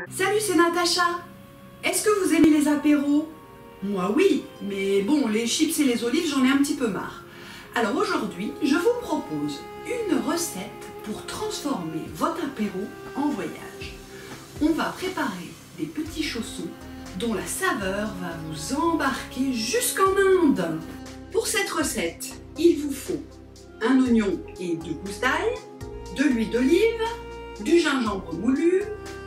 Salut, c'est Natacha. Est-ce que vous aimez les apéros? Moi oui, mais bon, les chips et les olives, j'en ai un petit peu marre. Alors aujourd'hui, je vous propose une recette pour transformer votre apéro en voyage. On va préparer des petits chaussons dont la saveur va vous embarquer jusqu'en Inde. Pour cette recette, il vous faut un oignon et 2 gousses d'ail, de l'huile d'olive, du gingembre moulu,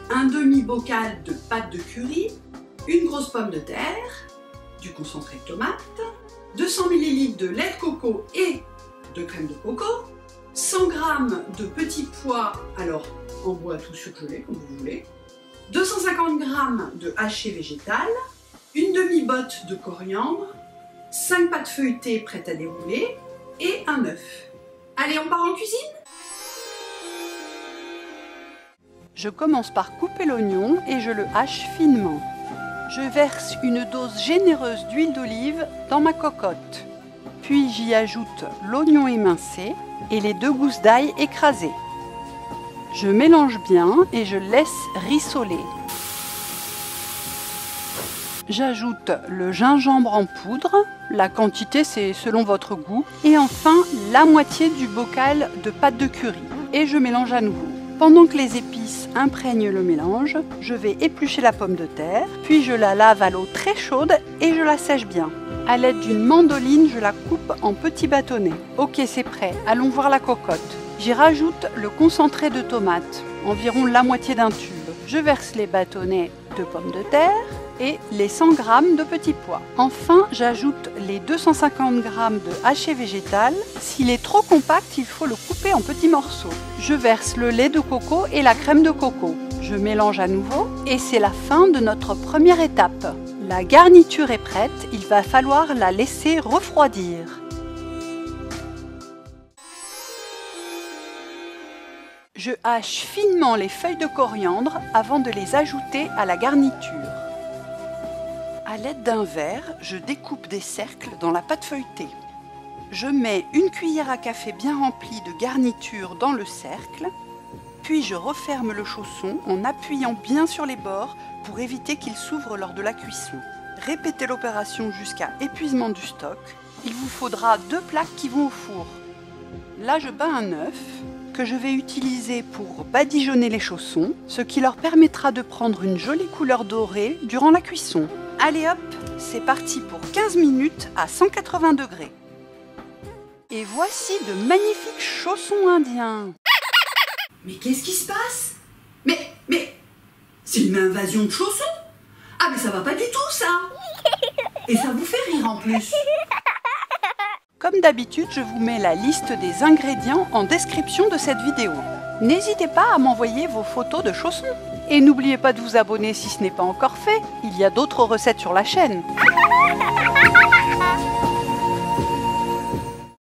un demi-bocal de pâte de curry, une grosse pomme de terre, du concentré de tomate, 200 ml de lait de coco et de crème de coco, 100 g de petits pois, alors en boîte ou surgelés comme vous voulez, 250 g de haché végétal, une demi-botte de coriandre, 5 pâtes feuilletées prêtes à dérouler et un œuf. Allez, on part en cuisine? Je commence par couper l'oignon et je le hache finement. Je verse une dose généreuse d'huile d'olive dans ma cocotte. Puis j'y ajoute l'oignon émincé et les 2 gousses d'ail écrasées. Je mélange bien et je laisse rissoler. J'ajoute le gingembre en poudre, la quantité c'est selon votre goût, et enfin la moitié du bocal de pâte de curry. Et je mélange à nouveau. Pendant que les épices imprègnent le mélange, je vais éplucher la pomme de terre, puis je la lave à l'eau très chaude et je la sèche bien. À l'aide d'une mandoline, je la coupe en petits bâtonnets. Ok, c'est prêt, allons voir la cocotte. J'y rajoute le concentré de tomate, environ la moitié d'un tube. Je verse les bâtonnets de pommes de terre et les 100 g de petits pois. Enfin, j'ajoute les 250 g de haché végétal. S'il est trop compact, il faut le couper en petits morceaux. Je verse le lait de coco et la crème de coco. Je mélange à nouveau et c'est la fin de notre première étape. La garniture est prête, il va falloir la laisser refroidir. Je hache finement les feuilles de coriandre avant de les ajouter à la garniture. À l'aide d'un verre, je découpe des cercles dans la pâte feuilletée. Je mets une cuillère à café bien remplie de garniture dans le cercle, puis je referme le chausson en appuyant bien sur les bords pour éviter qu'il s'ouvre lors de la cuisson. Répétez l'opération jusqu'à épuisement du stock. Il vous faudra 2 plaques qui vont au four. Là, je bats un œuf que je vais utiliser pour badigeonner les chaussons, ce qui leur permettra de prendre une jolie couleur dorée durant la cuisson. Allez hop, c'est parti pour 15 minutes à 180 degrés. Et voici de magnifiques chaussons indiens. Mais qu'est-ce qui se passe? Mais, c'est une invasion de chaussons? Ah mais ça va pas du tout ça! Et ça vous fait rire en plus. Comme d'habitude, je vous mets la liste des ingrédients en description de cette vidéo. N'hésitez pas à m'envoyer vos photos de chaussons. Et n'oubliez pas de vous abonner si ce n'est pas encore fait, il y a d'autres recettes sur la chaîne.